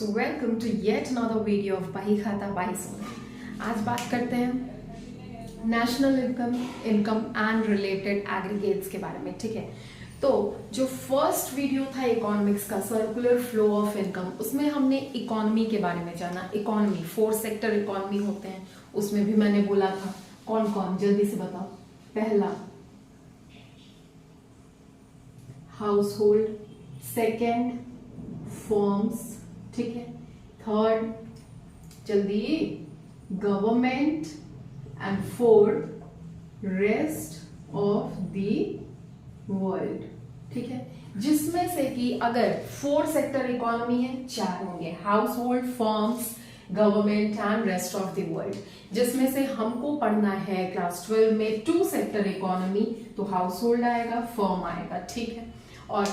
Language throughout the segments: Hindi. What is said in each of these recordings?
So welcome to yet another video of बही खाता बही सोना। आज बात करते हैं national income and related aggregates के बारे में। ठीक है, तो जो फर्स्ट वीडियो था इकोनॉमिक्स का, सर्कुलर फ्लो ऑफ इनकम, उसमें हमने इकोनॉमी के बारे में जाना। इकोनॉमी 4 सेक्टर इकोनॉमी होते हैं, उसमें भी मैंने बोला था कौन कौन, जल्दी से बताओ। पहला हाउस होल्ड, सेकेंड फर्म्स, ठीक है, थर्ड जल्दी government and fourth rest of the world. ठीक है, जिसमें से कि अगर 4 सेक्टर इकोनॉमी है, 4 होंगे, house hold, firms, government and rest of the world. जिसमें से हमको पढ़ना है क्लास 12 में 2 सेक्टर इकोनॉमी, तो हाउस होल्ड आएगा, फर्म आएगा। ठीक है, और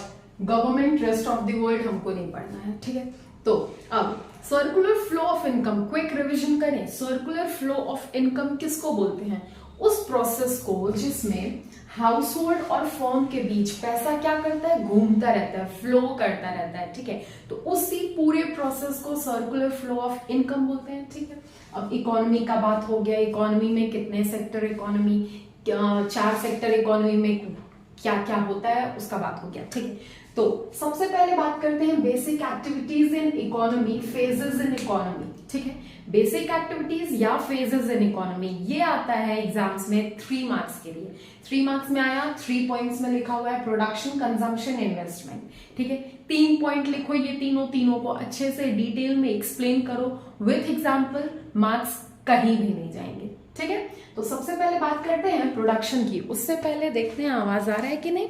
government, rest of the world हमको नहीं पढ़ना है। ठीक है, तो अब circular flow of income, quick revision करें। सर्कुलर फ्लो ऑफ इनकम किसको बोलते हैं? उस प्रोसेस को जिसमें हाउस होल्ड और फर्म के बीच पैसा क्या करता है, घूमता रहता है, फ्लो करता रहता है। ठीक है, तो उसी पूरे प्रोसेस को सर्कुलर फ्लो ऑफ इनकम बोलते हैं। ठीक है, अब इकोनॉमी का बात हो गया। इकोनॉमी में कितने सेक्टर इकोनॉमी, 4 सेक्टर इकोनॉमी में क्या क्या होता है उसका बात हो गया। ठीक है, तो सबसे पहले बात करते हैं basic activities in economy, phases in economy. ठीक है, बेसिक एक्टिविटीज या फेजेस इन इकोनॉमी, ये आता है एग्जाम्स में 3 मार्क्स के लिए। 3 मार्क्स में आया, 3 पॉइंट्स में लिखा हुआ है प्रोडक्शन, कंजम्पशन, इन्वेस्टमेंट। ठीक है, 3 पॉइंट लिखो, ये तीनों को अच्छे से डिटेल में एक्सप्लेन करो विथ एग्जाम्पल, मार्क्स कहीं भी नहीं जाएंगे। ठीक है, तो सबसे पहले बात करते हैं प्रोडक्शन की। उससे पहले देखते हैं आवाज आ रहा है कि नहीं।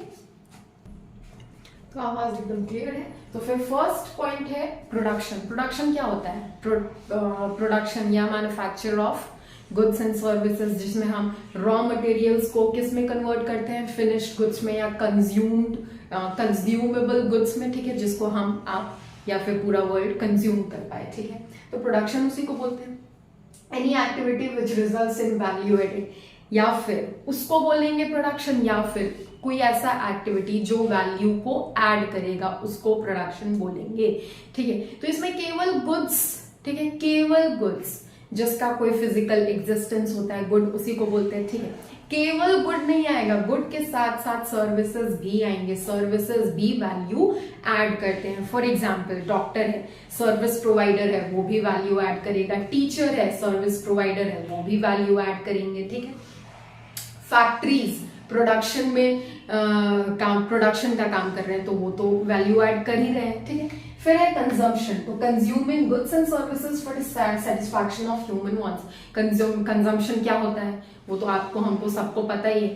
तो आवाज एकदम क्लियर है। तो फिर फर्स्ट पॉइंट है प्रोडक्शन। प्रोडक्शन क्या होता है? प्रोडक्शन या manufacture of goods and services, जिसमें हम रॉ मटेरियल्स को किस में कन्वर्ट करते हैं, फिनिश्ड गुड्स में या कंज्यूमेबल गुड्स में। ठीक है, जिसको हम, आप या फिर पूरा वर्ल्ड कंज्यूम कर पाए। ठीक है, तो प्रोडक्शन उसी को बोलते हैं। Any activity which results in value added, या फिर उसको बोलेंगे प्रोडक्शन, या फिर कोई ऐसा एक्टिविटी जो वैल्यू को ऐड करेगा उसको प्रोडक्शन बोलेंगे। ठीक है, तो इसमें केवल गुड्स, ठीक है, केवल गुड्स जिसका कोई फिजिकल एग्जिस्टेंस होता है, गुड, उसी को बोलते हैं। ठीक है, केवल गुड नहीं आएगा, गुड के साथ साथ सर्विसेज भी आएंगे, सर्विसेज भी वैल्यू ऐड करते हैं। फॉर एग्जाम्पल डॉक्टर है, सर्विस प्रोवाइडर है, वो भी वैल्यू ऐड करेगा। टीचर है, सर्विस प्रोवाइडर है, वो भी वैल्यू ऐड करेंगे। ठीक है, फैक्ट्रीज प्रोडक्शन में प्रोडक्शन का काम कर रहे हैं, तो वो तो वैल्यू ऐड कर ही रहे हैं। ठीक है, फिर है कंजम्पशन, तो consuming goods and services for satisfaction of human wants. Consumption क्या होता है वो तो आपको, हमको सबको पता ही है,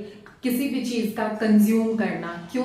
किसी भी चीज का कंज्यूम करना, क्यों,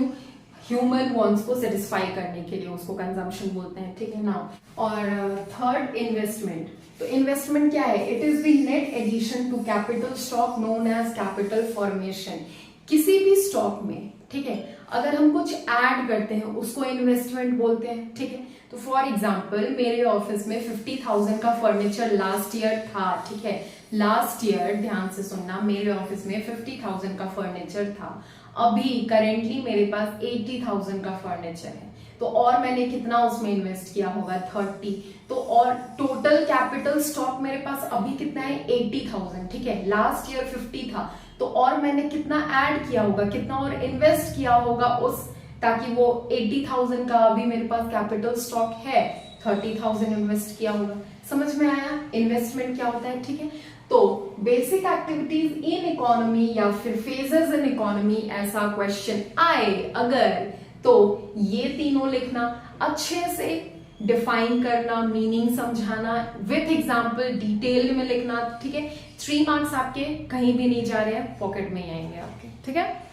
ह्यूमन वांट्स को सेटिस्फाई करने के लिए, उसको कंजम्पशन बोलते हैं। ठीक है ना। और थर्ड इन्वेस्टमेंट, तो इन्वेस्टमेंट क्या है? It is the net addition to capital stock known as capital formation. किसी भी स्टॉक में, ठीक है, अगर हम कुछ ऐड करते हैं उसको इन्वेस्टमेंट बोलते हैं। ठीक है, तो फॉर एग्जांपल मेरे ऑफिस में 50,000 का फर्नीचर लास्ट ईयर था। ठीक है, लास्ट ईयर, ध्यान से सुनना, मेरे ऑफिस में 50,000 का फर्नीचर था। अभी करेंटली मेरे पास 80,000 का फर्नीचर है, तो और मैंने कितना उसमें इन्वेस्ट किया होगा? 30। तो और टोटल कैपिटल स्टॉक मेरे पास अभी कितना है? 80,000। ठीक है, लास्ट ईयर 50 था, तो और मैंने कितना ऐड किया होगा, कितना और इन्वेस्ट किया होगा उस, ताकि वो 80,000 का अभी मेरे पास कैपिटल स्टॉक है, 30,000 इन्वेस्ट किया होगा। समझ में आया इन्वेस्टमेंट क्या होता है? ठीक है, तो बेसिक एक्टिविटीज इन इकोनॉमी या फिर फेजेस इन इकोनॉमी, ऐसा क्वेश्चन आए अगर, तो ये तीनों लिखना, अच्छे से डिफाइन करना, मीनिंग समझाना, विथ एग्जाम्पल डिटेल में लिखना। ठीक है, 3 मार्क्स आपके कहीं भी नहीं जा रहे हैं, पॉकेट में ही आएंगे आपके। ठीक है,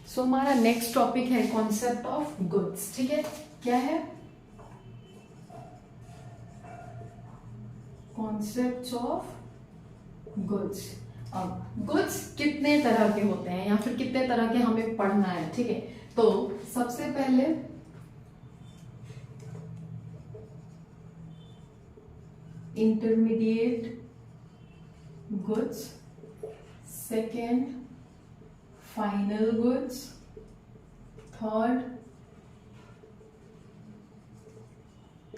सो हमारा नेक्स्ट टॉपिक है कॉन्सेप्ट ऑफ गुड्स। ठीक है, क्या है? Concept of goods. अब गुड्स कितने तरह के होते हैं या फिर कितने तरह के हमें पढ़ना है? ठीक है, तो सबसे पहले intermediate goods, second final goods, third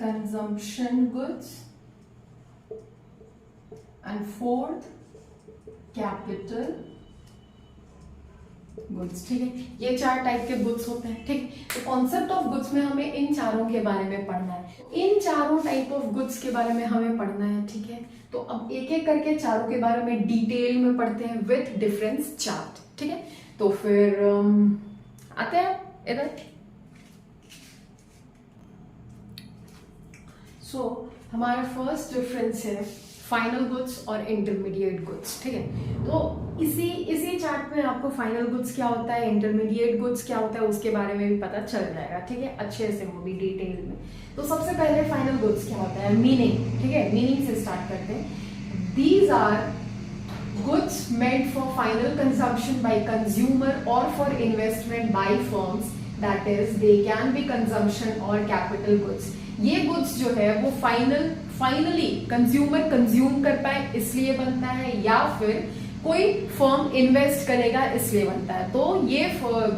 consumption goods and fourth capital goods. ठीक है, ये 4 टाइप के गुड्स होते हैं। ठीक है, तो कॉन्सेप्ट ऑफ गुड्स में हमें इन चारों के बारे में पढ़ना है, इन चारों टाइप ऑफ गुड्स के बारे में हमें पढ़ना है। ठीक है, तो अब एक एक करके चारों के बारे में डिटेल में पढ़ते हैं विथ डिफरेंस चार्ट। ठीक है, तो फिर आते हैं इधर। सो हमारा फर्स्ट डिफरेंस है फाइनल गुड्स और इंटरमीडिएट गुड्स। ठीक है, तो इसी चार्ट में आपको फाइनल गुड्स क्या होता है, इंटरमीडिएट गुड्स क्या होता है, उसके बारे में भी पता चल जाएगा। ठीक है, अच्छे से, वो भी डिटेल में। तो सबसे पहले फाइनल गुड्स क्या होता है, मीनिंग। ठीक है, मीनिंग से स्टार्ट करते हैं। These are goods meant for final consumption by consumer or for investment by firms, that is they can be consumption or capital goods। ये goods जो है वो फाइनली कंज्यूमर कंज्यूम कर पाए इसलिए बनता है, या फिर कोई फर्म इन्वेस्ट करेगा इसलिए बनता है। तो ये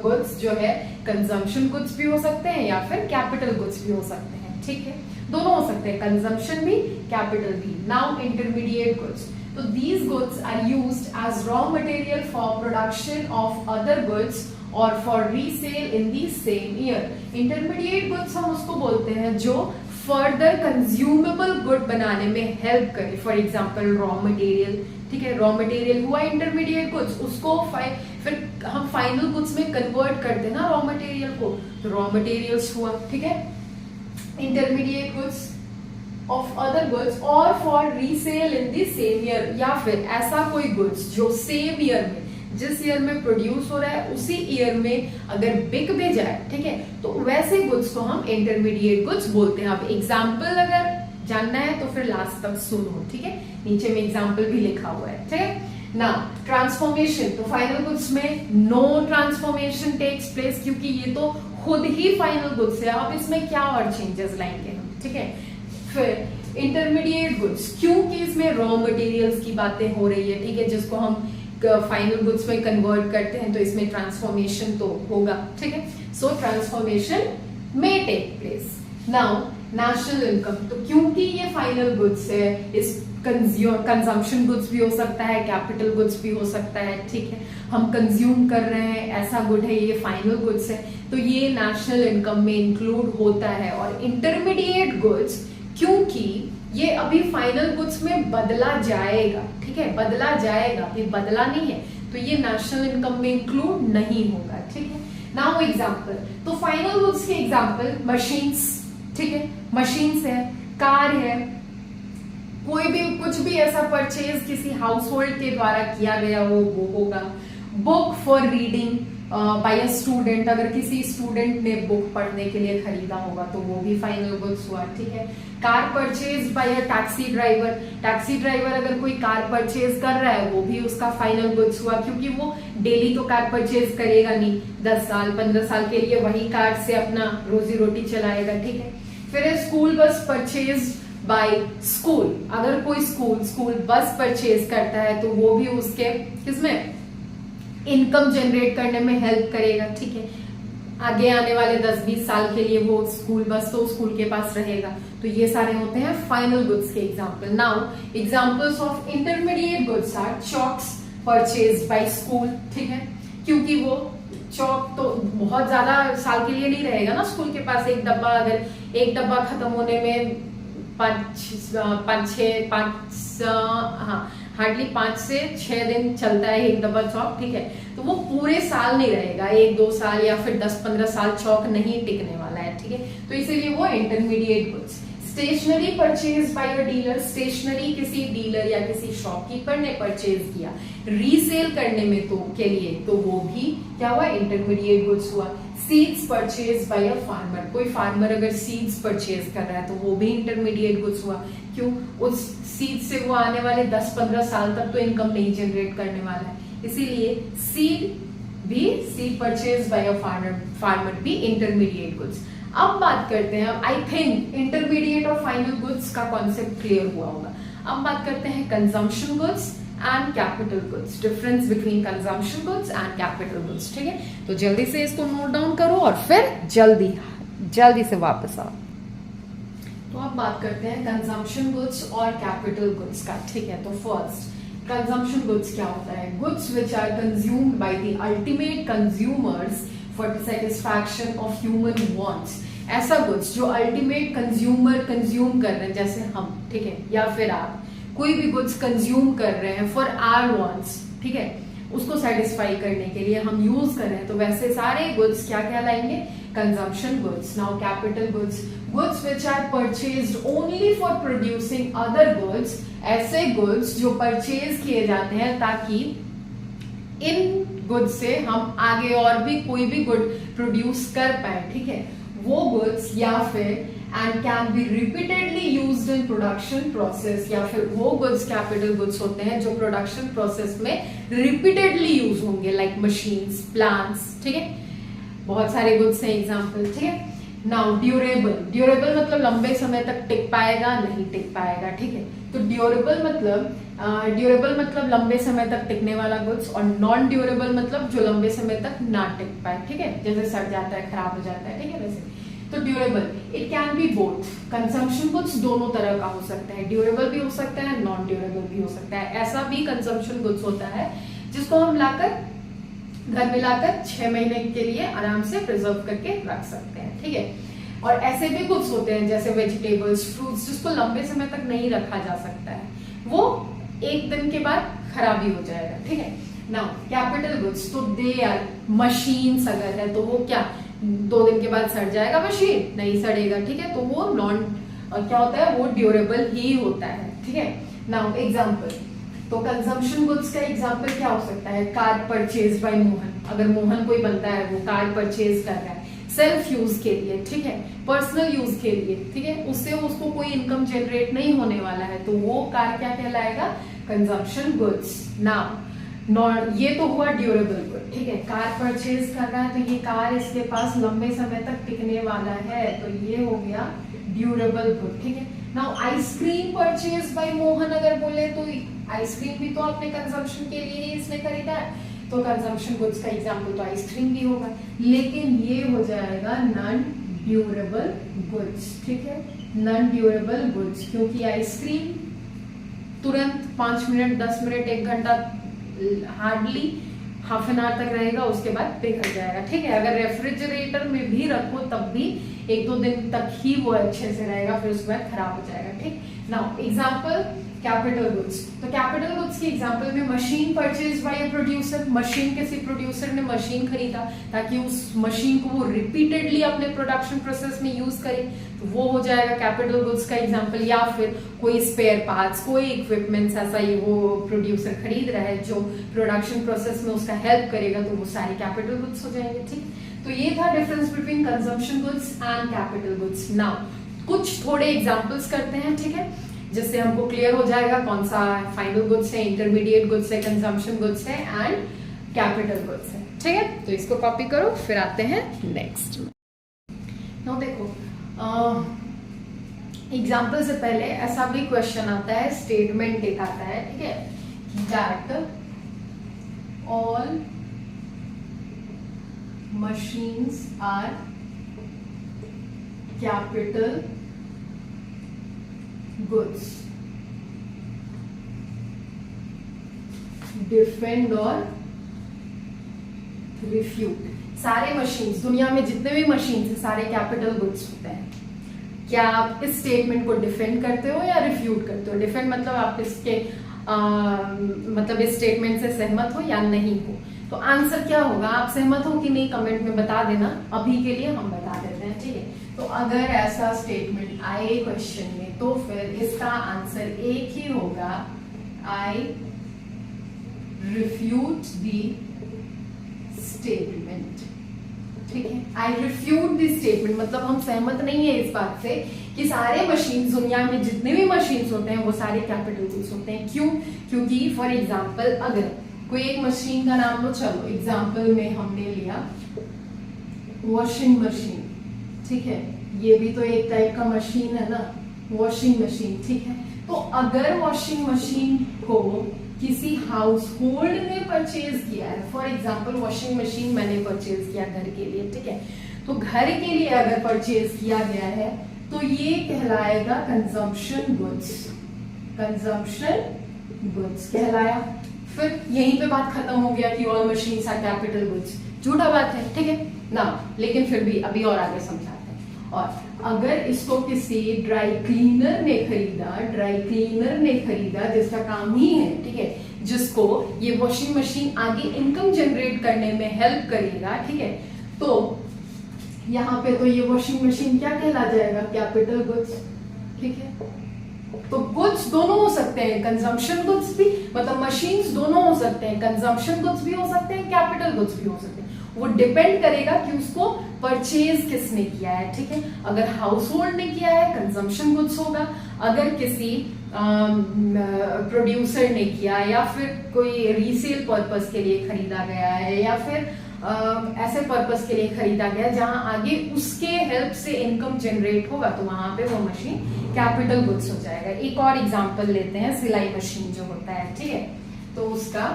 गुड्स जो है कंजम्पशन गुड्स भी हो सकते हैं या फिर कैपिटल गुड्स भी हो सकते हैं। ठीक है, दोनों हो सकते हैं, कंजम्पशन भी कैपिटल भी। नाउ इंटरमीडिएट गुड्स, तो these goods are used as raw material for production of other goods or for resale in the same year। Intermediate goods हम उसको बोलते हैं जो further consumable good बनाने में help करे। For example raw material। ठीक है, raw material हुआ intermediate goods, उसको फिर हम final goods में convert करते हैं ना raw material को, तो raw materials हुआ। ठीक है, intermediate goods of other goods or for resale in the same year, या फिर ऐसा कोई goods जो सेम ईयर में, जिस ईयर में प्रोड्यूस हो रहा है उसी ईयर में अगर बिक भी जाए, ठीक है, तो वैसे गुड्स को हम इंटरमीडिएट गुड्स बोलते हैं। अब एग्जाम्पल अगर जानना है तो फिर लास्ट तक सुनो। ठीक है, नीचे में एग्जाम्पल भी लिखा हुआ है। ठीक है ना, ट्रांसफॉर्मेशन, तो फाइनल गुड्स में नो ट्रांसफॉर्मेशन टेक्स प्लेस, क्योंकि ये तो खुद ही फाइनल गुड्स है, अब इसमें क्या और चेंजेस लाएंगे हम। ठीक है, फिर इंटरमीडिएट गुड्स, क्योंकि इसमें रॉ मटेरियल्स की बातें हो रही है, ठीक है, जिसको हम फाइनल गुड्स में कन्वर्ट करते हैं, तो इसमें ट्रांसफॉर्मेशन तो होगा। ठीक है, सो ट्रांसफॉर्मेशन में take place. Now national income, तो क्योंकि ये फाइनल गुड्स है, इस कंजम्पशन गुड्स भी हो सकता है, कैपिटल गुड्स भी हो सकता है। ठीक है, हम कंज्यूम कर रहे हैं, ऐसा गुड है, ये फाइनल गुड्स है, तो ये नेशनल इनकम में इंक्लूड होता है। और इंटरमीडिएट गुड्स, क्योंकि ये अभी फाइनल गुड्स में बदला जाएगा, ठीक है, बदला जाएगा, अभी बदला नहीं है, तो ये नेशनल इनकम में इंक्लूड नहीं होगा। ठीक है, नाउ एग्जांपल, तो फाइनल गुड्स के एग्जांपल मशीन्स, ठीक है, मशीन्स है, कार है, कोई भी कुछ भी ऐसा परचेज किसी हाउस होल्ड के द्वारा किया गया हो वो होगा। Book for reading by a student, अगर किसी स्टूडेंट ने बुक पढ़ने के लिए खरीदा होगा तो वो भी फाइनल गुड्स हुआ। ठीक है, car purchase by a taxi driver, taxi driver अगर कोई कार परचेज कर रहा है वो भी उसका फाइनल गुड्स हुआ, क्योंकि वो डेली तो कार परचेज करेगा नहीं, 10 साल 15 साल के लिए वही कार से अपना रोजी रोटी चलाएगा। ठीक है, फिर school bus purchase by school, अगर कोई स्कूल बस परचेज करता है तो वो भी उसके किसमें इनकम जनरेट करने में हेल्प करेगा। ठीक है, आगे आने वाले 10-20 साल के लिए वो स्कूल बस तो स्कूल के पास रहेगा। तो ये सारे होते हैं फाइनल गुड्स के example. Now examples of intermediate goods are chalks purchase by school. ठीक है, क्योंकि वो चॉक तो बहुत ज्यादा साल के लिए नहीं रहेगा ना स्कूल के पास, एक डब्बा, अगर एक डब्बा खत्म होने में हार्डली 5 से 6 दिन चलता है एक डब्बा चौक। ठीक है, तो वो पूरे साल नहीं रहेगा, 1-2 साल या फिर 10-15 साल चौक नहीं टिकने वाला है। ठीक है, तो इसीलिए वो intermediate goods. Stationery purchase by a dealer, stationery किसी डीलर या किसी शॉपकीपर ने परचेज किया रीसेल करने में तो के लिए, तो वो भी क्या हुआ, इंटरमीडिएट गुड्स हुआ। Seeds purchase by a farmer, कोई फार्मर अगर सीड्स परचेज कर रहा है तो वो भी इंटरमीडिएट गुड्स हुआ, क्यों, उस सीड से वो आने वाले 10-15 साल तक तो इनकम नहीं जनरेट करने वाला है, इसीलिए seed purchase by a farmer भी इंटरमीडिएट गुड्स। अब बात करते हैं, आई थिंक इंटरमीडिएट और फाइनल गुड्स का कॉन्सेप्ट क्लियर हुआ होगा। अब बात करते हैं consumption goods and capital goods, difference between consumption goods and capital goods. ठीक है, तो जल्दी से इसको नोट डाउन करो और फिर जल्दी से वापस आओ। तो अब बात करते हैं कंजम्पशन गुड्स और कैपिटल गुड्स का, ठीक है। तो फर्स्ट कंजम्पशन गुड्स क्या होता है? Goods which are consumed by the ultimate consumers for the satisfaction of human wants. ऐसा गुड्स जो अल्टीमेट कंज्यूमर कंज्यूम कर रहे हैं, जैसे हम, ठीक है, या फिर आप कोई भी गुड्स कंज्यूम कर रहे हैं फॉर आवर वांट्स, ठीक है, उसको सेटिस्फाई करने के लिए हम यूज कर रहे हैं, तो वैसे सारे गुड्स क्या कहलाएंगे? Consumption goods. Now capital goods, goods which are purchased only for producing other goods, ऐसे गुड्स जो परचेज किए जाते हैं ताकि इन गुड से हम आगे और भी कोई भी गुड प्रोड्यूस कर पाए, ठीक है, वो गुड्स, या फिर and can be repeatedly used in production process, या फिर वो गुड्स कैपिटल गुड्स होते हैं जो प्रोडक्शन प्रोसेस में रिपीटेडली यूज होंगे, लाइक मशीन्स, प्लांट्स, ठीक है, बहुत सारे गुड्स हैं एग्जांपल, ठीक है। नाउ ड्यूरेबल, ड्यूरेबल मतलब लंबे समय तक टिक पाएगा, नहीं टिक पाएगा, ठीक है। तो ड्यूरेबल मतलब लंबे समय तक टिकने वाला गुड्स, और नॉन ड्यूरेबल मतलब जो लंबे समय तक ना टिक पाए, ठीक है, जैसे सड़ जाता है, खराब हो जाता है, ठीक है, वैसे। तो durable, it can be both, consumption goods दोनों तरह का हो सकता है, ड्यूरेबल भी हो सकता है, नॉन ड्यूरेबल भी हो सकता है। ऐसा भी कंजम्पशन गुड्स होता है जिसको हम लाकर घर में लाकर 6 महीने के लिए आराम से प्रिजर्व करके रख सकते हैं, ठीक है। और ऐसे भी गुड्स होते हैं जैसे वेजिटेबल्स, फ्रूट्स, जिसको लंबे समय तक नहीं रखा जा सकता है, वो एक दिन के बाद खराबी हो जाएगा, ठीक है। नाउ कैपिटल गुड्स, तो दे आर मशीन्स, अगर है तो वो क्या 2 दिन के बाद सड़ जाएगा? मशीन नहीं सड़ेगा, ठीक है, तो वो नॉन क्या होता है? वो ड्यूरेबल ही होता है, ठीक है। नाउ एग्जांपल, तो कंजम्पशन गुड्स का एग्जांपल क्या हो सकता है? कार परचेज बाय मोहन, अगर मोहन कोई बनता है, वो कार परचेज कर रहा है सेल्फ यूज के लिए, ठीक है, पर्सनल यूज के लिए, ठीक है, उससे उसको कोई इनकम जनरेट नहीं होने वाला है, तो वो कार क्या कहलाएगा? Consumption goods. नाउ ये तो हुआ ड्यूरेबल गुड, ठीक है, कार परचेज कर रहा है तो ये कार इसके पास लंबे समय तक टिकने वाला है, तो ये हो गया ड्यूरेबल गुड, ठीक है। Now ice cream purchase by Mohan अगर बोले तो आइसक्रीम भी तो अपने कंजम्पशन के लिए ही इसने खरीदा है, तो कंजम्पशन गुड्स का एग्जांपल तो आइसक्रीम भी होगा, लेकिन ये हो जाएगा नॉन ड्यूरेबल गुड्स, ठीक है, नॉन ड्यूरेबल गुड्स, क्योंकि आइसक्रीम तुरंत 5 मिनट, 10 मिनट, 1 घंटा, हार्डली हाफ एन आवर तक रहेगा, उसके बाद पिघल जाएगा, ठीक है। अगर रेफ्रिजरेटर में भी रखो तब भी 1-2 दिन तक ही वो अच्छे से रहेगा, फिर उसके बाद खराब हो जाएगा, ठीक। नाउ एग्जांपल कैपिटल गुड्स, तो कैपिटल गुड्स के एग्जांपल में machine purchase by a producer, machine किसी प्रोड्यूसर ने मशीन खरीदा ताकि उस मशीन को वो रिपीटेडली अपने प्रोडक्शन प्रोसेस में यूज करे, तो वो हो जाएगा कैपिटल गुड्स का एग्जांपल। या फिर कोई स्पेयर पार्ट्स, कोई इक्विपमेंट्स ऐसा ही वो प्रोड्यूसर खरीद रहा है जो प्रोडक्शन प्रोसेस में उसका हेल्प करेगा, तो वो सारे कैपिटल गुड्स हो जाएंगे, ठीक। तो ये था difference between consumption goods and capital goods. Now कुछ थोड़े एग्जांपल्स करते हैं, ठीक है, जिससे हमको क्लियर हो जाएगा कौन सा फाइनल गुड्स है, इंटरमीडिएट गुड्स है, कंजम्पशन गुड्स है एंड कैपिटल गुड्स है, ठीक है। तो इसको कॉपी करो, फिर आते हैं नेक्स्ट में। नाउ देखो, एग्जांपल से पहले ऐसा भी क्वेश्चन आता है, स्टेटमेंट एक आता है, ठीक है, that all machines are capital goods, defend और रिफ्यूट। सारे मशीन्स, दुनिया में जितने भी मशीन्स हैं सारे कैपिटल गुड्स होते हैं। क्या आप इस स्टेटमेंट को डिफेंड करते हो या रिफ्यूट करते हो? डिफेंड मतलब आप इसके मतलब इस स्टेटमेंट से सहमत हो या नहीं हो। तो आंसर क्या होगा? आप सहमत हो कि नहीं कमेंट में बता देना, अभी के लिए हम बता देते हैं, ठीक है। तो अगर ऐसा स्टेटमेंट आए क्वेश्चन में तो फिर इसका आंसर एक ही होगा, आई रिफ्यूट दी स्टेटमेंट, ठीक है। आई रिफ्यूट दी स्टेटमेंट मतलब हम सहमत नहीं है इस बात से कि सारे मशीन, दुनिया में जितने भी मशीन्स होते हैं वो सारे कैपिटल गुड्स होते हैं। क्यों? क्योंकि फॉर एग्जाम्पल अगर कोई एक मशीन का नाम लो, चलो एग्जाम्पल में हमने लिया वॉशिंग मशीन, ठीक है, ये भी तो एक टाइप का मशीन है ना, वॉशिंग मशीन, ठीक है। तो अगर वॉशिंग मशीन को किसी हाउस होल्ड ने परचेज किया है, फॉर एग्जाम्पल वॉशिंग मशीन मैंने परचेज किया घर के लिए, ठीक है, तो घर के लिए अगर परचेज किया गया है तो ये कहलाएगा कंजम्पशन गुड्स, कंजम्पशन गुड्स कहलाया। फिर यहीं पे बात खत्म हो गया कि all machines are capital goods, झूठा बात है, ठीक है ना, लेकिन फिर भी अभी और आगे समझाते हैं। और अगर इसको किसी ड्राई क्लीनर ने खरीदा, ड्राई क्लीनर ने खरीदा जिसका काम ही है, ठीक है, जिसको ये वॉशिंग मशीन आगे इनकम जनरेट करने में हेल्प करेगा, ठीक है, तो यहाँ पे तो ये वॉशिंग मशीन क्या कहला जाएगा, कैपिटल गुड्स, ठीक है। तो गुड्स दोनों हो सकते हैं, कंजम्पशन गुड्स भी, मतलब मशीन्स दोनों हो सकते हैं, कंजम्पशन गुड्स भी हो सकते हैं, कैपिटल गुड्स भी हो सकते हैं। वो डिपेंड करेगा कि उसको परचेज किसने किया है, ठीक है। अगर हाउस होल्ड ने किया है कंजम्पशन गुड्स होगा, अगर किसी प्रोड्यूसर ने किया या फिर कोई रीसेल पर्पस के लिए खरीदा गया है या फिर ऐसे पर्पस के लिए खरीदा गया जहां आगे उसके हेल्प से इनकम जनरेट होगा, तो वहां पे वो मशीन कैपिटल गुड्स हो जाएगा। एक और एग्जांपल लेते हैं, सिलाई मशीन जो होता है, ठीक है, तो उसका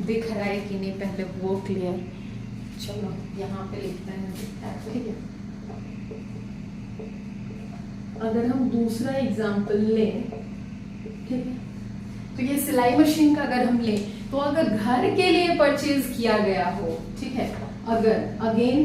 दिख रहा है कि नहीं पहले वो क्लियर, चलो यहाँ पे लिखते हैं, ठीक है। अगर हम दूसरा एग्जांपल लें, ठीक है, तो ये सिलाई मशीन का अगर हम लें तो अगर घर के लिए परचेज किया गया हो, ठीक है, अगर अगेन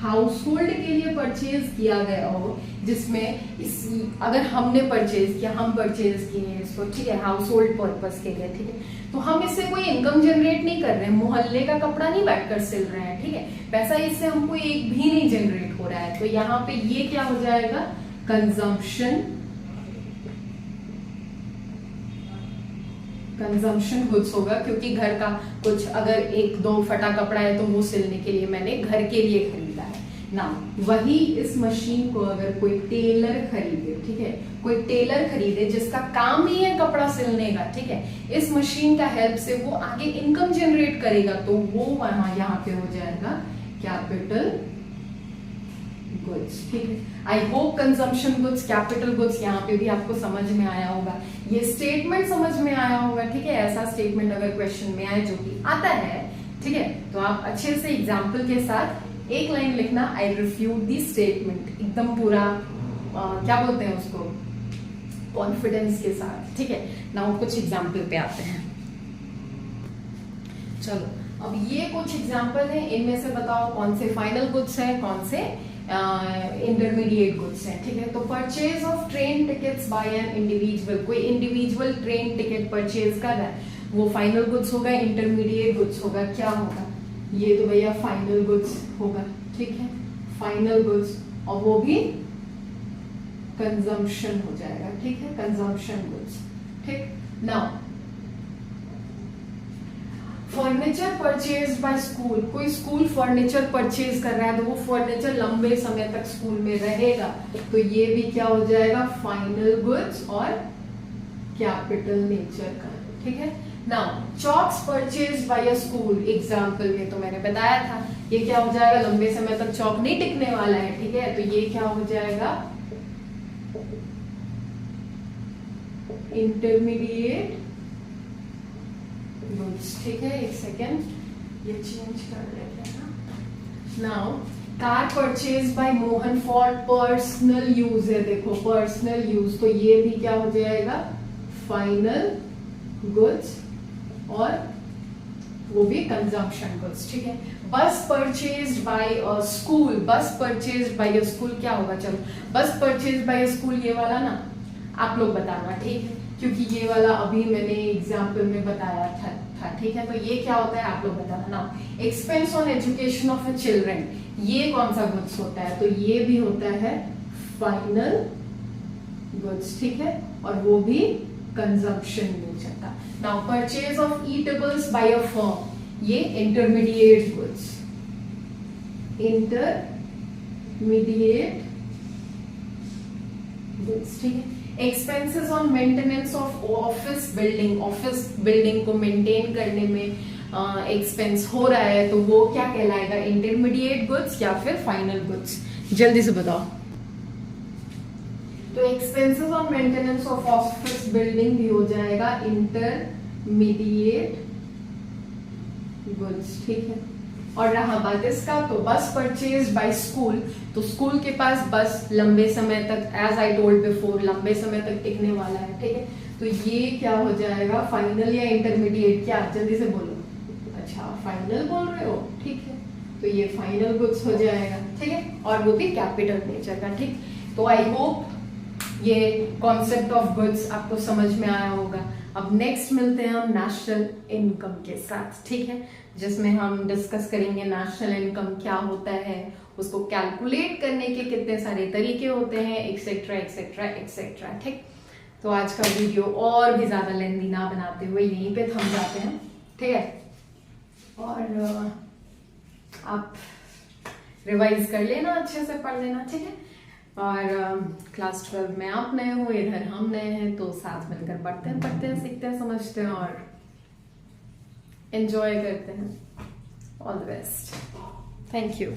हाउस होल्ड के लिए परचेज किया गया हो, जिसमें इस अगर हमने परचेज किया, हम परचेज किए इसको, ठीक है, हाउस होल्ड पर्पस के लिए, ठीक है, तो हम इससे कोई इनकम जनरेट नहीं कर रहे हैं, मोहल्ले का कपड़ा नहीं बैठकर सिल रहे हैं, ठीक है, पैसा इससे हमको एक भी नहीं जनरेट हो रहा है, तो यहाँ पे ये क्या हो जाएगा, कंजम्पशन गुड्स होगा, क्योंकि घर का कुछ अगर एक दो फटा कपड़ा है तो वो सिलने के लिए मैंने घर के लिए खरीदा है ना। वही इस मशीन को अगर कोई टेलर खरीदे, ठीक है, कोई टेलर खरीदे जिसका काम ही है कपड़ा सिलने का, ठीक है, इस मशीन का हेल्प से वो आगे इनकम जनरेट करेगा, तो वो वहां यहाँ पे हो जाएगा कैपिटल गुड्स, ठीक है। I hope consumption goods, capital goods यहाँ पे भी आपको समझ में आया होगा, ये स्टेटमेंट समझ में आया होगा, ठीक है। ऐसा स्टेटमेंट अगर क्वेश्चन में आए, जो कि आता है, ठीक है, तो आप अच्छे से एग्जाम्पल के साथ एक लाइन लिखना, आई रिफ्यूट दी स्टेटमेंट, एकदम पूरा क्या बोलते हैं उसको, कॉन्फिडेंस के साथ, ठीक है। नाउ कुछ एग्जाम्पल पे आते हैं, चलो अब ये कुछ एग्जाम्पल है, इनमें से बताओ कौन से फाइनल गुड्स है, कौन से इंटरमीडिएट गुड्स हैं, ठीक है। तो purchase of train tickets by an individual, कोई इंडिविजुअल ट्रेन टिकट परचेज कर रहा है, वो फाइनल गुड्स होगा, इंटरमीडिएट गुड्स होगा, क्या होगा, ये तो भैया फाइनल गुड्स होगा, ठीक है, फाइनल गुड्स, और वो भी कंजम्पशन हो जाएगा, ठीक है, कंजम्पशन गुड्स, ठीक। Now furniture purchase by school, कोई स्कूल फर्नीचर परचेज कर रहा है, तो वो फर्नीचर लंबे समय तक स्कूल में रहेगा, तो ये भी क्या हो जाएगा, फाइनल गुड्स और कैपिटल नेचर का, ठीक है। Now chalks purchase by a school, example में तो मैंने बताया था, ये क्या हो जाएगा, लंबे समय तक चॉक नहीं टिकने वाला है, ठीक है, तो ये क्या हो जाएगा, इंटरमीडिएट गुड्स, ठीक है। एक सेकेंड ये चेंज कर लेते हैं ना। Now car purchase by Mohan for personal use है, देखो पर्सनल यूज, तो ये भी क्या हो जाएगा, फाइनल गुड्स और वो भी कंजम्पशन गुड्स, ठीक है। बस परचेज बाय अ स्कूल, बस परचेज बाय अ स्कूल क्या होगा, चलो बस परचेज बाय अ स्कूल ये वाला ना आप लोग बताना, ठीक है, क्योंकि ये वाला अभी मैंने एग्जाम्पल में बताया था, ठीक है। तो ये क्या होता है आप लोग बताना ना। Expense on education of a children, ये कौन सा गुड्स होता है, तो ये भी होता है फाइनल गुड्स, ठीक है, और वो भी कंजम्पशन नेचर का। Now purchase of eatables by a firm, ये इंटरमीडिएट गुड्स, इंटरमीडिएट गुड्स, ठीक है। Expenses on maintenance of office building, office building को मेंटेन करने में एक्सपेंस हो रहा है, तो वो क्या कहलाएगा, इंटरमीडिएट गुड्स या फिर फाइनल गुड्स, जल्दी से बताओ। तो expenses on maintenance of office building भी हो जाएगा इंटरमीडिएट गुड्स, ठीक है। और रहा बात इसका, तो बस परचेज बाय स्कूल, तो स्कूल के पास बस लंबे समय तक, एज आई टोल्ड बिफोर, लंबे समय तक टिकने वाला है, ठीक है। तो ये क्या हो जाएगा, फाइनल या इंटरमीडिएट, क्या जल्दी से बोलो। अच्छा फाइनल बोल रहे हो, ठीक है, तो ये फाइनल गुड्स हो जाएगा, ठीक है, और वो भी कैपिटल नेचर का, ठीक। तो आई होप ये कॉन्सेप्ट ऑफ गुड्स आपको समझ में आया होगा। अब नेक्स्ट मिलते हैं हम नेशनल इनकम के साथ, ठीक है, जिसमें हम डिस्कस करेंगे नेशनल इनकम क्या होता है, उसको कैलकुलेट करने के कितने सारे तरीके होते हैं, एक्सेट्रा एक्सेट्रा एक्सेट्रा, ठीक। तो आज का वीडियो और भी ज्यादा लेंथी ना बनाते हुए यहीं पे थम जाते हैं, ठीक है, और आप रिवाइज कर लेना, अच्छे से पढ़ लेना, ठीक है। और क्लास 12 में आप नए हो, इधर हम नए हैं, तो साथ मिलकर पढ़ते हैं, सीखते हैं, समझते हैं और एंजॉय करते हैं। All the best, thank you.